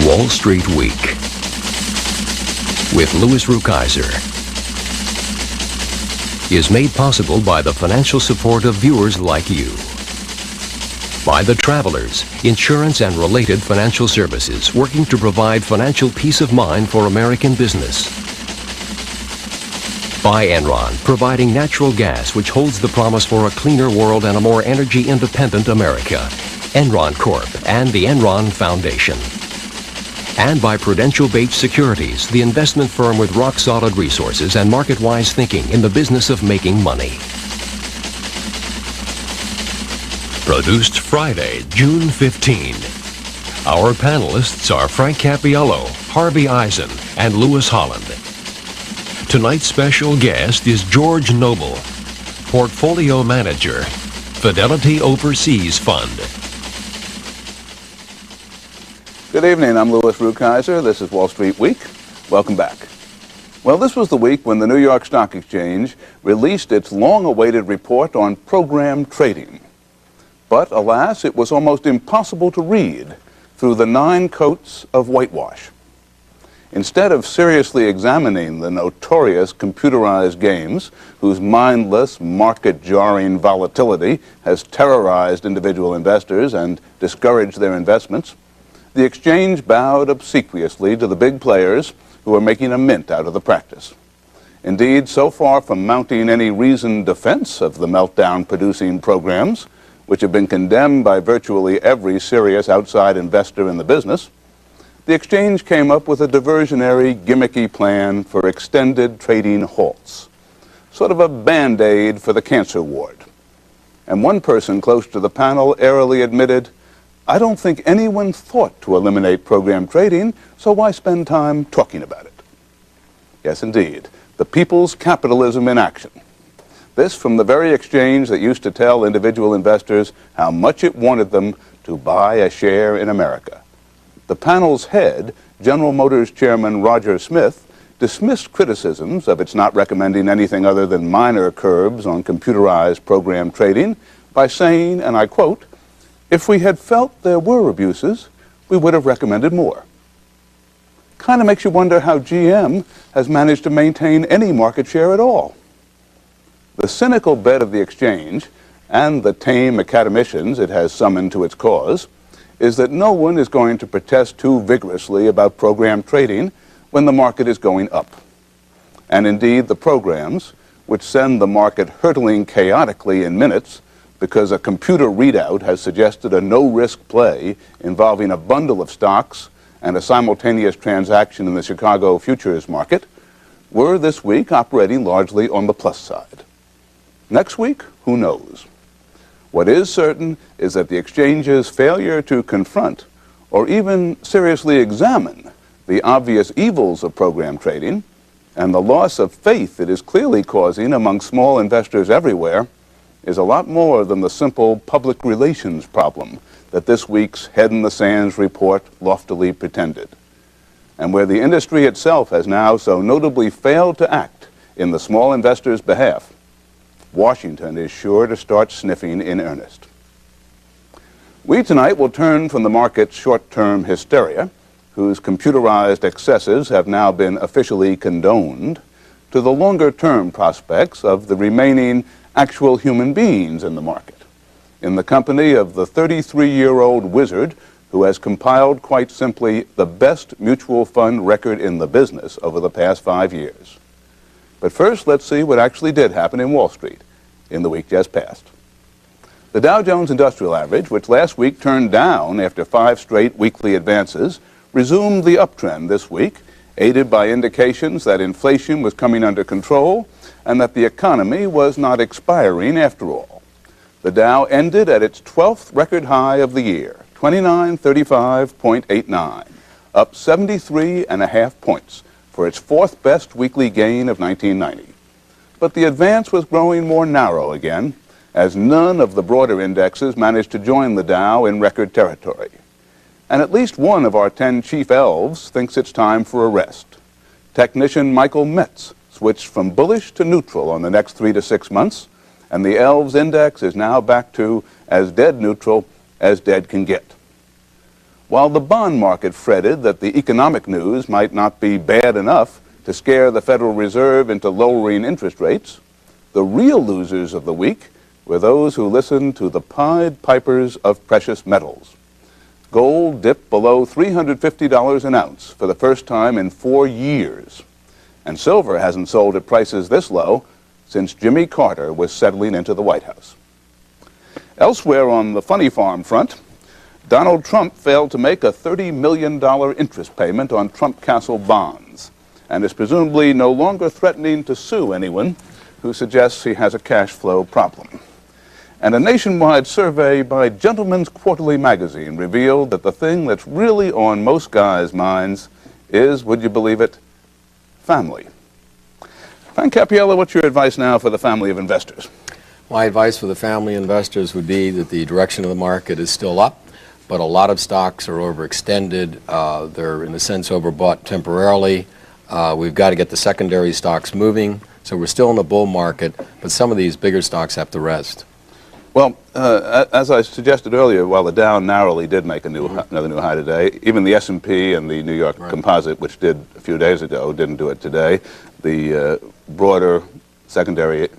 Wall Street Week with Rukeyser is made possible by the financial support of viewers like you. By the Travelers, insurance and related financial services working to provide financial peace of mind for American business. By Enron, providing natural gas which holds the promise for a cleaner world and a more energy-independent America. Enron Corp. And the Enron Foundation. And by Prudential Bates Securities, the investment firm with rock-solid resources and market-wise thinking in the business of making money. Produced Friday, June 15. Our panelists are Frank Cappiello, Harvey Eisen, and Lewis Holland. Tonight's special guest is George Noble, Portfolio Manager, Fidelity Overseas Fund. Good evening, I'm Louis Rukeyser. This is Wall Street Week. Welcome back. Well, this was the week when the New York Stock Exchange released its long-awaited report on program trading. But alas, it was almost impossible to read through the 9 coats of whitewash. Instead of seriously examining the notorious computerized games whose mindless, market-jarring volatility has terrorized individual investors and discouraged their investments, the exchange bowed obsequiously to the big players who are making a mint out of the practice. Indeed, so far from mounting any reasoned defense of the meltdown-producing programs, which have been condemned by virtually every serious outside investor in the business, the exchange came up with a diversionary, gimmicky plan for extended trading halts, sort of a Band-Aid for the cancer ward. And one person close to the panel airily admitted, "I don't think anyone thought to eliminate program trading, so why spend time talking about it?" Yes, indeed, the people's capitalism in action. This from the very exchange that used to tell individual investors how much it wanted them to buy a share in America. The panel's head, General Motors Chairman Roger Smith, dismissed criticisms of its not recommending anything other than minor curbs on computerized program trading by saying, and I quote, "If we had felt there were abuses, we would have recommended more." Kind of makes you wonder how GM has managed to maintain any market share at all. The cynical bet of the exchange and the tame academicians it has summoned to its cause is that no one is going to protest too vigorously about program trading when the market is going up. And indeed, the programs, which send the market hurtling chaotically in minutes because a computer readout has suggested a no-risk play involving a bundle of stocks and a simultaneous transaction in the Chicago futures market, were this week operating largely on the plus side. Next week, who knows? What is certain is that the exchange's failure to confront or even seriously examine the obvious evils of program trading and the loss of faith it is clearly causing among small investors everywhere is a lot more than the simple public relations problem that this week's Head in the Sands report loftily pretended, and where the industry itself has now so notably failed to act in the small investors' behalf. Washington is sure to start sniffing in earnest. We tonight will turn from the market's short-term hysteria, whose computerized excesses have now been officially condoned, to the longer-term prospects of the remaining actual human beings in the market, in the company of the 33-year-old wizard who has compiled quite simply the best mutual fund record in the business over the past 5 years. But first, let's see what actually did happen in Wall Street in the week just past. The Dow Jones Industrial Average, which last week turned down after 5 straight weekly advances, resumed the uptrend this week, aided by indications that inflation was coming under control and that the economy was not expiring after all. The Dow ended at its 12th record high of the year, 2935.89, up 73.5 points for its 4th best weekly gain of 1990. but the advance was growing more narrow again, as none of the broader indexes managed to join the Dow in record territory. And at least one of our 10 chief elves thinks it's time for a rest. Technician Michael Metz switched from bullish to neutral on the next 3 to 6 months, and the elves index is now back to as dead neutral as dead can get. While the bond market fretted that the economic news might not be bad enough to scare the Federal Reserve into lowering interest rates, the real losers of the week were those who listened to the Pied Pipers of precious metals. Gold dipped below $350 an ounce for the first time in 4 years, and silver hasn't sold at prices this low since Jimmy Carter was settling into the White House. Elsewhere on the funny farm front, Donald Trump failed to make a $30 million interest payment on Trump Castle bonds and is presumably no longer threatening to sue anyone who suggests he has a cash flow problem. And a nationwide survey by Gentleman's Quarterly magazine revealed that the thing that's really on most guys' minds is, would you believe it, family. Frank Cappiello, what's your advice now for the family of investors? My advice for the family investors would be that the direction of the market is still up, but a lot of stocks are overextended. They're, in a sense, overbought temporarily. We've got to get the secondary stocks moving. So we're still in a bull market, but some of these bigger stocks have to rest. Well, as I suggested earlier, while the Dow narrowly did make another new high today, even the S&P and the New York Composite, which did a few days ago, didn't do it today. The broader secondary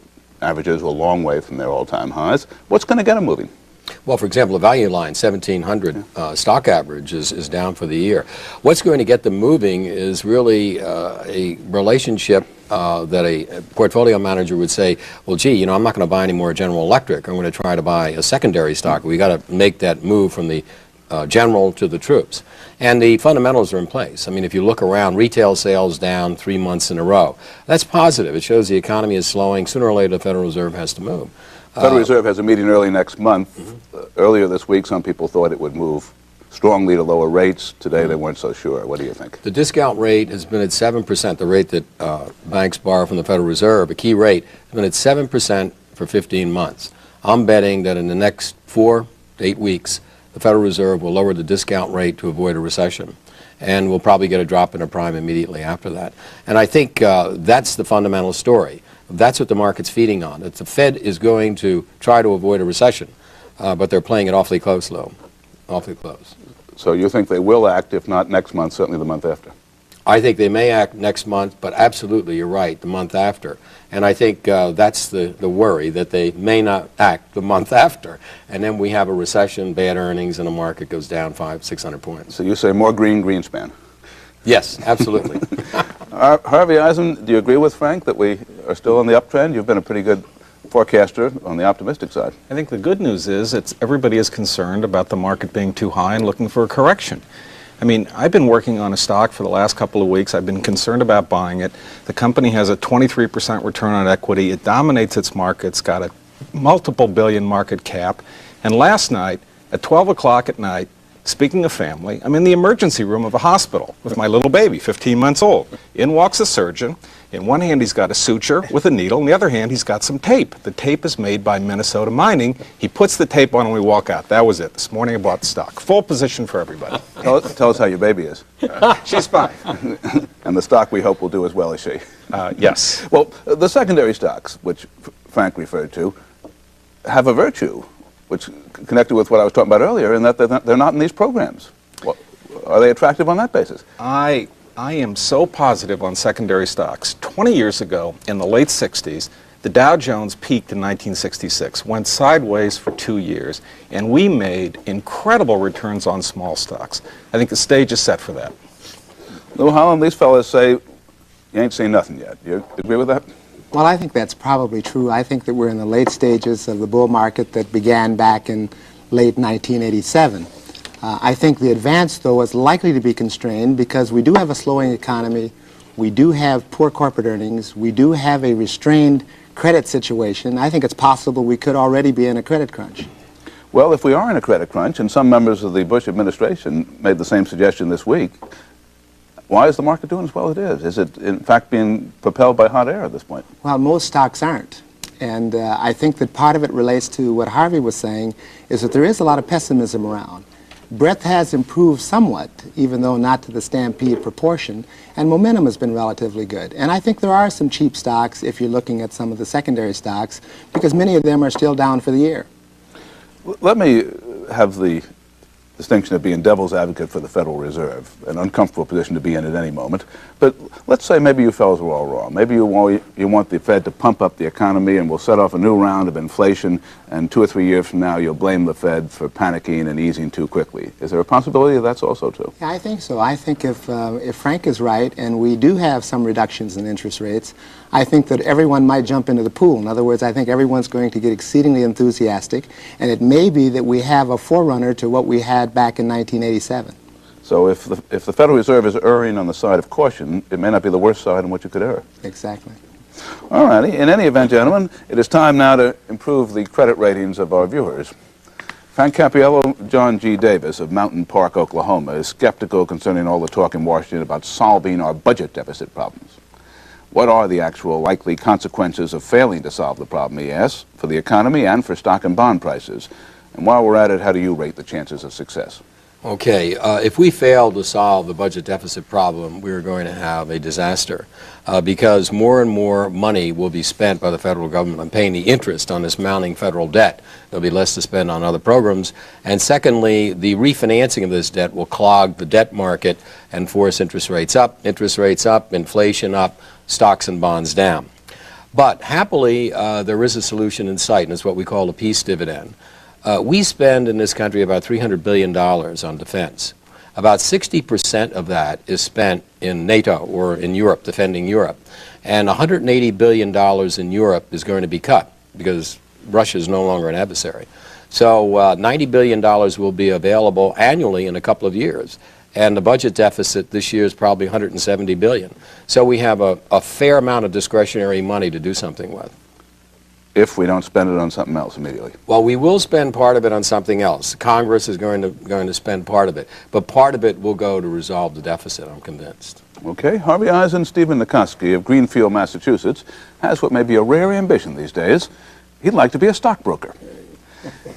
averages were a long way from their all-time highs. What's going to get them moving? Well, for example, the value line, 1,700 stock average is down for the year. What's going to get them moving is really a relationship that a portfolio manager would say, well, gee, I'm not going to buy any more General Electric. I'm going to try to buy a secondary stock. We got to make that move from the general to the troops. And the fundamentals are in place. I mean, if you look around, retail sales down 3 months in a row. That's positive. It shows the economy is slowing. Sooner or later, the Federal Reserve has to move. The Federal Reserve has a meeting early next month. Earlier this week, some people thought it would move strongly to lower rates. Today, they weren't so sure. What do you think? The discount rate has been at 7%, the rate that banks borrow from the Federal Reserve, a key rate, has been at 7% for 15 months. I'm betting that in the next 4 to 8 weeks, the Federal Reserve will lower the discount rate to avoid a recession. And we'll probably get a drop in the prime immediately after that. And I think that's the fundamental story. That's what the market's feeding on. That the Fed is going to try to avoid a recession, but they're playing it awfully close, though. Awfully close. So you think they will act, if not next month, certainly the month after? I think they may act next month, but absolutely, you're right, the month after. And I think that's the worry, that they may not act the month after. And then we have a recession, bad earnings, and the market goes down 500-600 points. So you say more green, Greenspan? Yes, absolutely. Harvey Eisen, do you agree with Frank that we are still on the uptrend? You've been a pretty good forecaster on the optimistic side. I think the good news is everybody is concerned about the market being too high and looking for a correction. I mean, I've been working on a stock for the last couple of weeks. I've been concerned about buying it. The company has a 23% return on equity. It dominates its market. It's got a multiple billion market cap. And last night, at 12 o'clock at night, speaking of family, I'm in the emergency room of a hospital with my little baby, 15 months old. In walks a surgeon. In one hand, he's got a suture with a needle. In the other hand, he's got some tape. The tape is made by Minnesota Mining. He puts the tape on and we walk out. That was it. This morning, I bought the stock. Full position for everybody. Tell us how your baby is. She's fine. And the stock, we hope, will do as well as she. Yes. Well, the secondary stocks, which Frank referred to, have a virtue, which connected with what I was talking about earlier, in that they're not in these programs. Well, are they attractive on that basis? I am so positive on secondary stocks. 20 years ago, in the late 60s, the Dow Jones peaked in 1966, went sideways for 2 years, and we made incredible returns on small stocks. I think the stage is set for that. Lou Holland, these fellas say you ain't seen nothing yet. You agree with that? Well, I think that's probably true. I think that we're in the late stages of the bull market that began back in late 1987. I think the advance, though, is likely to be constrained because we do have a slowing economy, we do have poor corporate earnings, we do have a restrained credit situation. I think it's possible we could already be in a credit crunch. Well, if we are in a credit crunch, and some members of the Bush administration made the same suggestion this week, Why is the market doing as well as it is? Is it, in fact, being propelled by hot air at this point? Well, most stocks aren't. And I think that part of it relates to what Harvey was saying, is that there is a lot of pessimism around. Breadth has improved somewhat, even though not to the stampede proportion, and momentum has been relatively good. And I think there are some cheap stocks if you're looking at some of the secondary stocks, because many of them are still down for the year. Let me have the distinction of being devil's advocate for the Federal Reserve, an uncomfortable position to be in at any moment. But let's say maybe you fellows were all wrong. Maybe you want the Fed to pump up the economy and we'll set off a new round of inflation, and 2 or 3 years from now you'll blame the Fed for panicking and easing too quickly. Is there a possibility that's also true? Yeah, I think so. I think if Frank is right and we do have some reductions in interest rates, I think that everyone might jump into the pool. In other words, I think everyone's going to get exceedingly enthusiastic, and it may be that we have a forerunner to what we had back in 1987. So if the Federal Reserve is erring on the side of caution, it may not be the worst side in which it could err. Exactly. All righty. In any event, gentlemen, it is time now to improve the credit ratings of our viewers. Frank Cappiello, John G. Davis of Mountain Park, Oklahoma, is skeptical concerning all the talk in Washington about solving our budget deficit problems. What are the actual likely consequences of failing to solve the problem, he asks, for the economy and for stock and bond prices? And while we're at it, how do you rate the chances of success? Okay, if we fail to solve the budget deficit problem, we're going to have a disaster because more and more money will be spent by the federal government on paying the interest on this mounting federal debt. There'll be less to spend on other programs. And secondly, the refinancing of this debt will clog the debt market and force interest rates up, inflation up, stocks and bonds down. But happily, there is a solution in sight, and it's what we call a peace dividend. We spend in this country about $300 billion on defense. About 60% of that is spent in NATO or in Europe, defending Europe. And $180 billion in Europe is going to be cut because Russia is no longer an adversary. So $90 billion will be available annually in a couple of years. And the budget deficit this year is probably $170 billion. So we have a fair amount of discretionary money to do something with. If we don't spend it on something else immediately? Well, we will spend part of it on something else. Congress is going to spend part of it. But part of it will go to resolve the deficit, I'm convinced. Okay. Harvey Eisen, Stephen Nikoski of Greenfield, Massachusetts, has what may be a rare ambition these days. He'd like to be a stockbroker.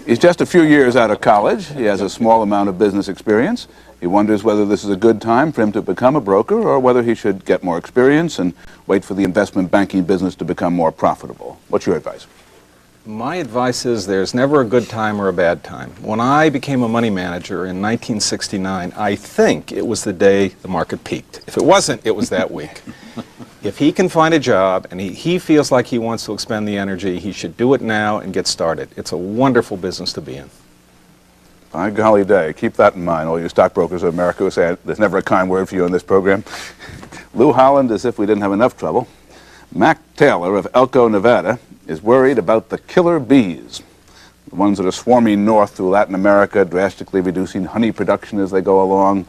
He's just a few years out of college. He has a small amount of business experience. He wonders whether this is a good time for him to become a broker or whether he should get more experience and wait for the investment banking business to become more profitable. What's your advice? My advice is there's never a good time or a bad time. When I became a money manager in 1969, I think it was the day the market peaked. If it wasn't, it was that week. If he can find a job and he feels like he wants to expend the energy, he should do it now and get started. It's a wonderful business to be in. By golly day, keep that in mind, all you stockbrokers of America who say there's never a kind word for you in this program. Lou Holland, as if we didn't have enough trouble. Mac Taylor of Elko, Nevada, is worried about the killer bees, the ones that are swarming north through Latin America, drastically reducing honey production as they go along,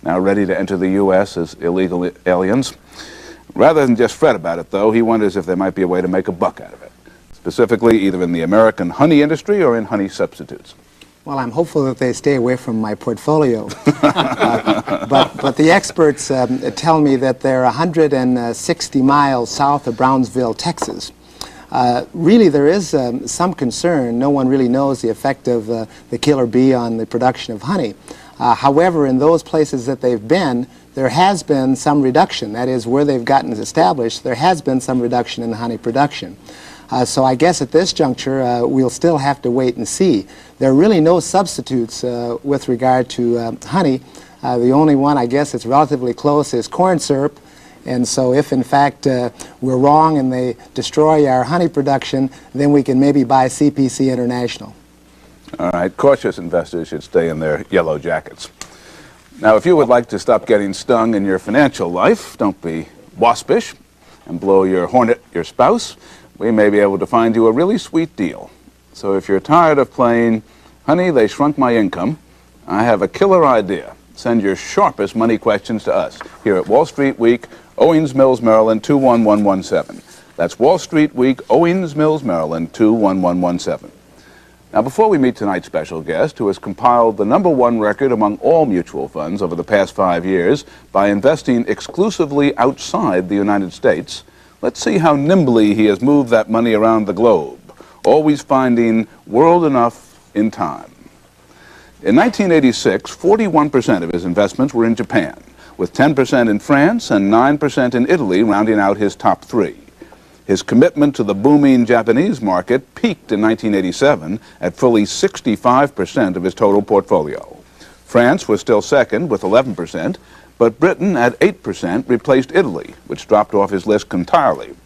now ready to enter the U.S. as illegal aliens. Rather than just fret about it, though, he wonders if there might be a way to make a buck out of it, specifically either in the American honey industry or in honey substitutes. Well, I'm hopeful that they stay away from my portfolio. But the experts tell me that they're 160 miles south of Brownsville, Texas. Really, there is some concern. No one really knows the effect of the killer bee on the production of honey. However, in those places that they've been, there has been some reduction. That is, where they've gotten established, there has been some reduction in the honey production. So I guess at this juncture, we'll still have to wait and see. There are really no substitutes with regard to honey. The only one, I guess, that's relatively close is corn syrup. And so if, in fact, we're wrong and they destroy our honey production, then we can maybe buy CPC International. All right, cautious investors should stay in their yellow jackets. Now, if you would like to stop getting stung in your financial life, don't be waspish and blow your horn at your spouse. We may be able to find you a really sweet deal. So if you're tired of playing, honey, they shrunk my income, I have a killer idea. Send your sharpest money questions to us here at Wall Street Week, Owings Mills, Maryland, 21117. That's Wall Street Week, Owings Mills, Maryland, 21117. Now, before we meet tonight's special guest, who has compiled the #1 record among all mutual funds over the past 5 years by investing exclusively outside the United States, let's see how nimbly he has moved that money around the globe, always finding world enough in time. In 1986, 41% of his investments were in Japan, with 10% in France and 9% in Italy rounding out his top 3. His commitment to the booming Japanese market peaked in 1987 at fully 65% of his total portfolio. France was still second with 11%, but Britain at 8% replaced Italy, which dropped off his list entirely.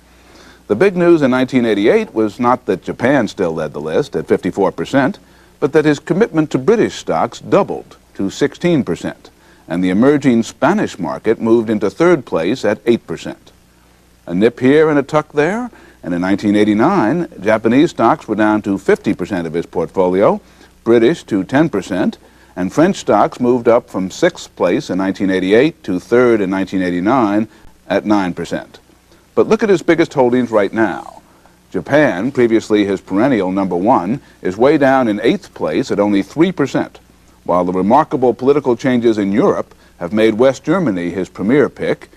The big news in 1988 was not that Japan still led the list at 54%, but that his commitment to British stocks doubled to 16%, and the emerging Spanish market moved into third place at 8%. A nip here and a tuck there, and in 1989, Japanese stocks were down to 50% of his portfolio, British to 10%, and French stocks moved up from 6th place in 1988 to 3rd in 1989 at 9%. But look at his biggest holdings right now. Japan, previously his perennial #1, is way down in 8th place at only 3%, while the remarkable political changes in Europe have made West Germany his premier pick,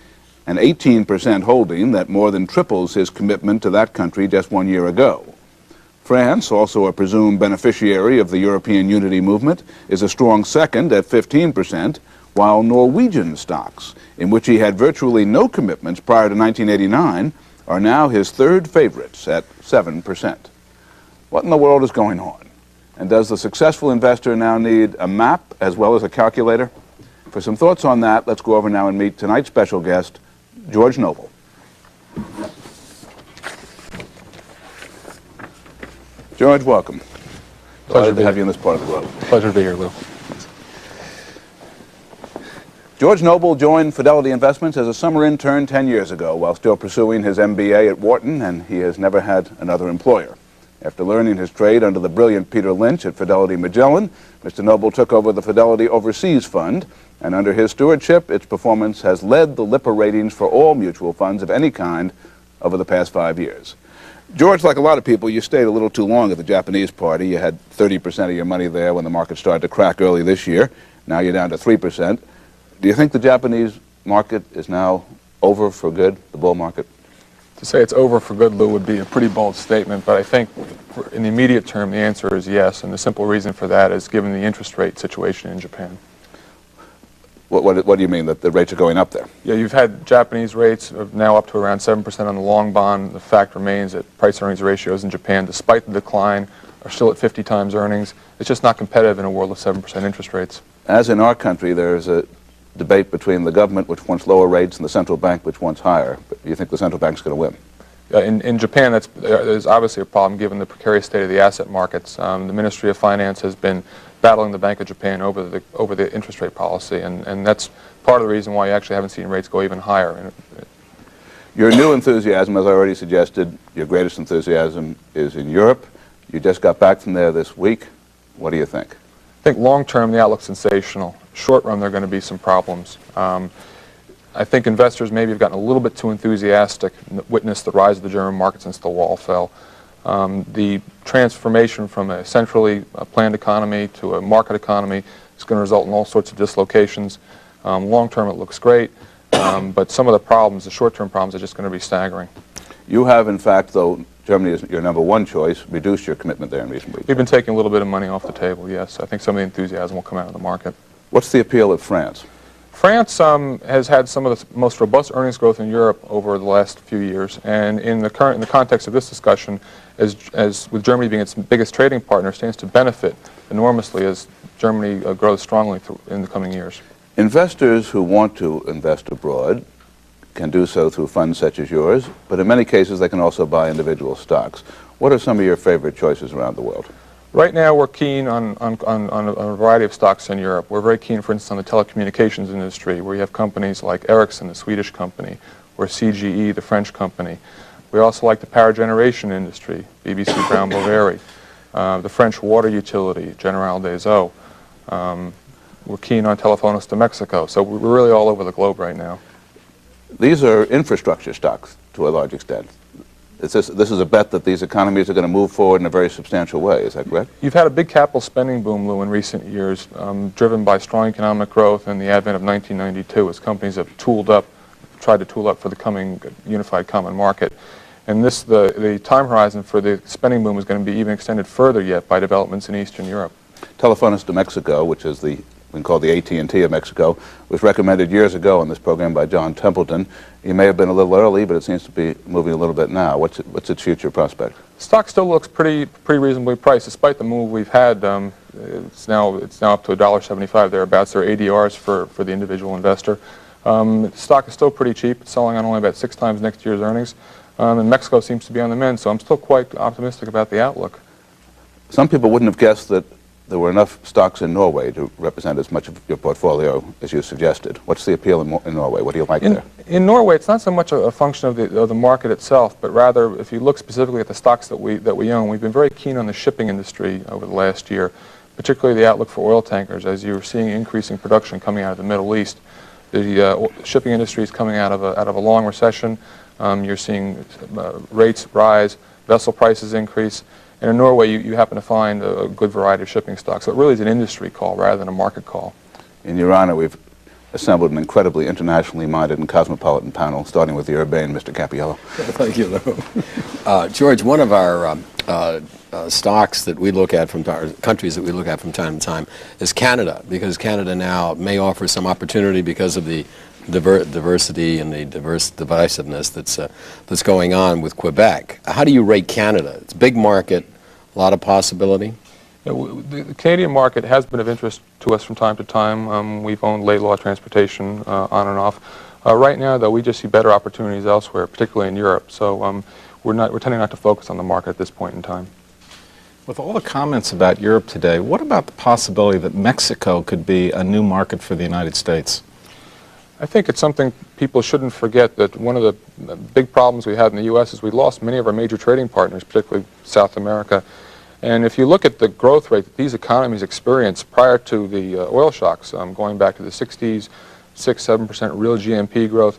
an 18% holding that more than triples his commitment to that country just 1 year ago. France, also a presumed beneficiary of the European unity movement, is a strong second at 15%, while Norwegian stocks, in which he had virtually no commitments prior to 1989, are now his third favorites at 7%. What in the world is going on? And does the successful investor now need a map as well as a calculator? For some thoughts on that, let's go over now and meet tonight's special guest, George Noble. George, welcome. Pleasure to have you in this part of the globe. Pleasure to be here, Lou. George Noble joined Fidelity Investments as a summer intern 10 years ago while still pursuing his MBA at Wharton, and he has never had another employer. After learning his trade under the brilliant Peter Lynch at Fidelity Magellan, Mr. Noble took over the Fidelity Overseas Fund, and under his stewardship, its performance has led the Lipper ratings for all mutual funds of any kind over the past 5 years. George, like a lot of people, you stayed a little too long at the Japanese party. You had 30% of your money there when the market started to crack early this year. Now you're down to 3%. Do you think the Japanese market is now over for good, the bull market? To say it's over for good, Lou, would be a pretty bold statement, but I think in the immediate term the answer is yes, and the simple reason for that is given the interest rate situation in Japan. What do you mean, that the rates are going up there? Yeah, you've had Japanese rates now up to around 7% on the long bond. The fact remains that price-earnings ratios in Japan, despite the decline, are still at 50 times earnings. It's just not competitive in a world of 7% interest rates. As in our country, there's a debate between the government, which wants lower rates, and the central bank, which wants higher. But do you think the central bank's going to win? In Japan, there's obviously a problem given the precarious state of the asset markets. The Ministry of Finance has been battling the Bank of Japan over the interest rate policy, and that's part of the reason why you actually haven't seen rates go even higher. Your new enthusiasm, as I already suggested, your greatest enthusiasm is in Europe. You just got back from there this week. What do you think? I think long-term, the outlook's sensational. Short-run, there are going to be some problems. I think investors maybe have gotten a little bit too enthusiastic and witnessed the rise of the German market since the wall fell. The transformation from a centrally planned economy to a market economy is going to result in all sorts of dislocations. Long-term, it looks great, but some of the problems, the short-term problems, are just going to be staggering. You have, in fact, though Germany is your #1 choice, reduced your commitment there in recent weeks. We've been taking a little bit of money off the table, yes. I think some of the enthusiasm will come out of the market. What's the appeal of France? France has had some of the most robust earnings growth in Europe over the last few years, and in the context of this discussion, as with Germany being its biggest trading partner, stands to benefit enormously as Germany grows strongly in the coming years. Investors who want to invest abroad can do so through funds such as yours, but in many cases they can also buy individual stocks. What are some of your favorite choices around the world? Right now, we're keen on a variety of stocks in Europe. We're very keen, for instance, on the telecommunications industry, where you have companies like Ericsson, the Swedish company, or CGE, the French company. We also like the power generation industry, BBC Brown Boveri, the French water utility, General des Eaux. We're keen on Telefonos de Mexico. So we're really all over the globe right now. These are infrastructure stocks to a large extent. this is a bet that these economies are going to move forward in a very substantial way. Is that correct? You've had a big capital spending boom, Lou, in recent years, driven by strong economic growth and the advent of 1992 as companies have tried to tool up for the coming unified common market. And the time horizon for the spending boom is going to be even extended further yet by developments in Eastern Europe. Telefonos de Mexico, which is we can call the AT&T of Mexico, was recommended years ago in this program by John Templeton. He may have been a little early, but it seems to be moving a little bit now. What's its future prospect? Stock still looks pretty reasonably priced, despite the move we've had. It's now up to $1.75 thereabouts. There are ADRs for the individual investor. Stock is still pretty cheap. It's selling on only about 6 times next year's earnings. And Mexico seems to be on the mend, so I'm still quite optimistic about the outlook. Some people wouldn't have guessed that there were enough stocks in Norway to represent as much of your portfolio as you suggested. What's the appeal in Norway? What do you like there? In Norway, it's not so much a function of the market itself, but rather, if you look specifically at the stocks that we own, we've been very keen on the shipping industry over the last year, particularly the outlook for oil tankers, as you're seeing increasing production coming out of the Middle East. The shipping industry is coming out of a long recession. You're seeing rates rise, vessel prices increase. And in Norway, you happen to find a good variety of shipping stocks. So it really is an industry call rather than a market call. In your honor, we've assembled an incredibly internationally minded and cosmopolitan panel, starting with the urbane Mr. Cappiello. Thank you, Lou. George, one of our stocks that we look at countries that we look at from time to time is Canada, because Canada now may offer some opportunity because of the diversity and the divisiveness that's going on with Quebec. How do you rate Canada? It's a big market, a lot of possibility. The Canadian market has been of interest to us from time to time. We've owned Laidlaw Transportation on and off. Right now, though, we just see better opportunities elsewhere, particularly in Europe. So we're tending not to focus on the market at this point in time. With all the comments about Europe today, what about the possibility that Mexico could be a new market for the United States? I think it's something people shouldn't forget, that one of the big problems we had in the U.S. is we lost many of our major trading partners, particularly South America. And if you look at the growth rate that these economies experienced prior to the oil shocks, going back to the 60s, 6-7% real GNP growth,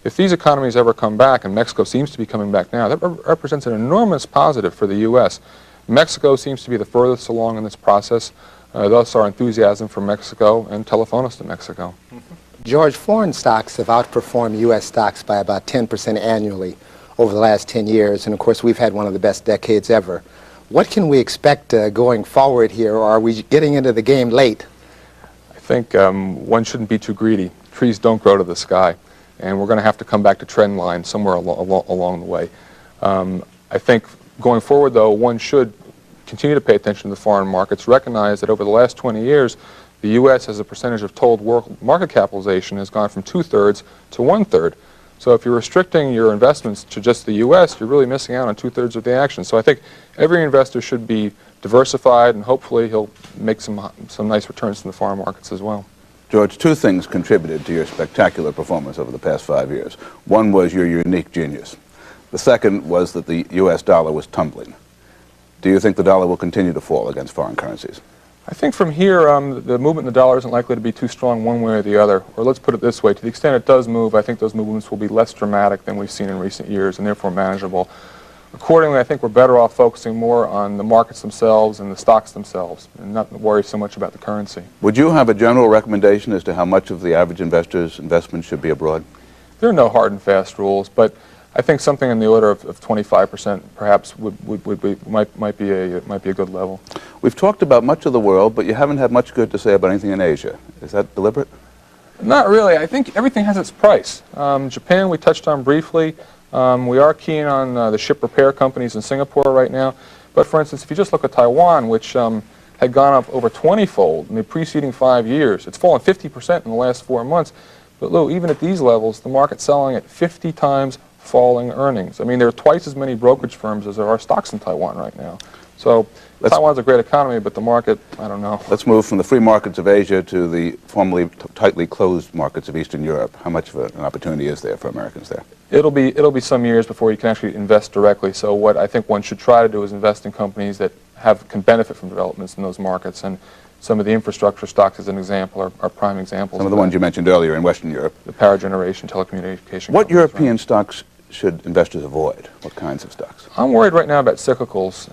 if these economies ever come back, and Mexico seems to be coming back now, that represents an enormous positive for the U.S. Mexico seems to be the furthest along in this process, thus our enthusiasm for Mexico and Telefonos de Mexico. George, foreign stocks have outperformed U.S. stocks by about 10% annually over the last 10 years, and of course we've had one of the best decades ever. What can we expect going forward here, or are we getting into the game late? I think one shouldn't be too greedy. Trees don't grow to the sky, and we're going to have to come back to trend line somewhere along the way. I think going forward, though, one should continue to pay attention to the foreign markets, recognize that over the last 20 years, the U.S. as a percentage of total world market capitalization has gone from 2/3 to 1/3. So if you're restricting your investments to just the U.S., you're really missing out on 2/3 of the action. So I think every investor should be diversified, and hopefully he'll make some nice returns from the foreign markets as well. George, 2 things contributed to your spectacular performance over the past 5 years. One was your unique genius. The second was that the U.S. dollar was tumbling. Do you think the dollar will continue to fall against foreign currencies? I think from here, the movement in the dollar isn't likely to be too strong one way or the other. Or let's put it this way, to the extent it does move, I think those movements will be less dramatic than we've seen in recent years, and therefore manageable. Accordingly, I think we're better off focusing more on the markets themselves and the stocks themselves, and not worry so much about the currency. Would you have a general recommendation as to how much of the average investor's investment should be abroad? There are no hard and fast rules, but I think something in the order of 25% perhaps might be a good level. We've talked about much of the world, but you haven't had much good to say about anything in Asia. Is that deliberate? Not really. I think everything has its price. Japan we touched on briefly. We are keen on the ship repair companies in Singapore right now. But for instance, if you just look at Taiwan, which had gone up over 20-fold in the preceding 5 years, it's fallen 50% in the last 4 months. But Lou, even at these levels, the market's selling at 50 times falling earnings. I mean, there are twice as many brokerage firms as there are stocks in Taiwan right now. So Taiwan's a great economy, but the market, I don't know. Let's move from the free markets of Asia to the formerly tightly closed markets of Eastern Europe. How much of an opportunity is there for Americans there? It'll be some years before you can actually invest directly. So what I think one should try to do is invest in companies that can benefit from developments in those markets. And some of the infrastructure stocks, as an example, are prime examples. Some of the ones you mentioned earlier in Western Europe. The power generation, telecommunication. What European stocks should investors avoid? What kinds of stocks? I'm worried right now about cyclicals,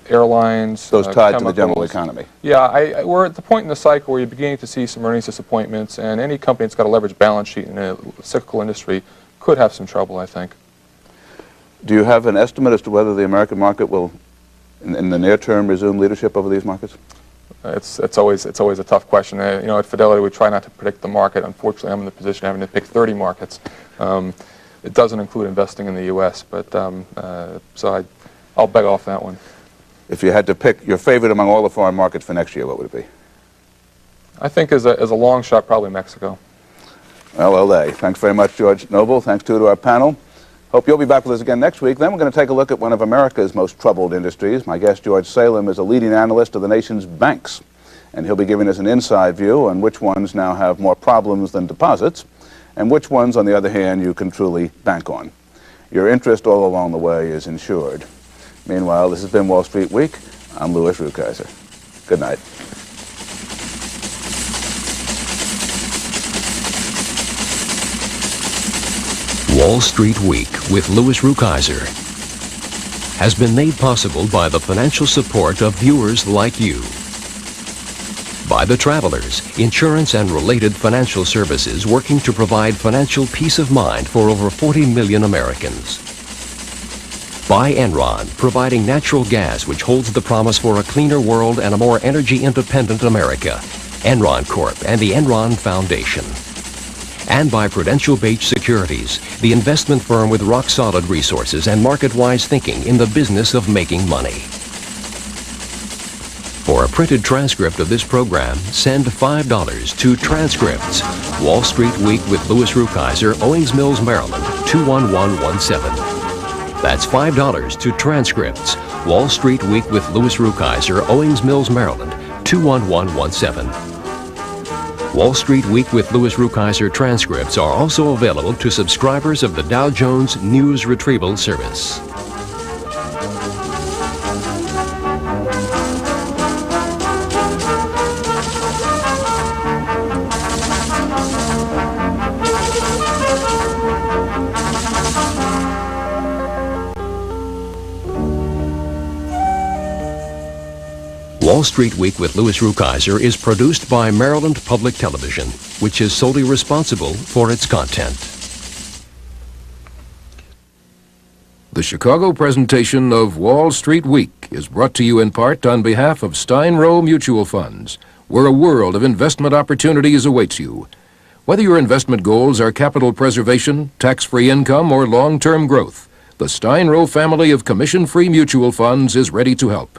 airlines, Those tied to the chemicals. general economy. Yeah, we're at the point in the cycle where you're beginning to see some earnings disappointments, and any company that's got a leveraged balance sheet in a cyclical industry could have some trouble, I think. Do you have an estimate as to whether the American market will, in the near term, resume leadership over these markets? It's always a tough question. You know, at Fidelity, we try not to predict the market. Unfortunately, I'm in the position of having to pick 30 markets. It doesn't include investing in the U.S., but so I'll beg off that one. If you had to pick your favorite among all the foreign markets for next year, what would it be? I think as a long shot, probably Mexico. Well, LA. Thanks very much, George Noble. Thanks, too, to our panel. Hope you'll be back with us again next week. Then we're going to take a look at one of America's most troubled industries. My guest, George Salem, is a leading analyst of the nation's banks, and he'll be giving us an inside view on which ones now have more problems than deposits, and which ones, on the other hand, you can truly bank on. Your interest all along the way is insured. Meanwhile, this has been Wall Street Week. I'm Louis Rukeyser. Good night. Wall Street Week with Louis Rukeyser has been made possible by the financial support of viewers like you. By the Travelers, insurance and related financial services working to provide financial peace of mind for over 40 million Americans. By Enron, providing natural gas which holds the promise for a cleaner world and a more energy-independent America. Enron Corp. And the Enron Foundation. And by Prudential Beach Securities, the investment firm with rock-solid resources and market-wise thinking in the business of making money. For a printed transcript of this program, send $5 to Transcripts, Wall Street Week with Louis Rukeyser, Owings Mills, Maryland, 21117. That's $5 to Transcripts, Wall Street Week with Louis Rukeyser, Owings Mills, Maryland, 21117. Wall Street Week with Louis Rukeyser transcripts are also available to subscribers of the Dow Jones News Retrieval Service. Wall Street Week with Louis Rukeyser is produced by Maryland Public Television, which is solely responsible for its content. The Chicago presentation of Wall Street Week is brought to you in part on behalf of Steinrow Mutual Funds, where a world of investment opportunities awaits you. Whether your investment goals are capital preservation, tax-free income, or long-term growth, the Steinrow family of commission-free mutual funds is ready to help.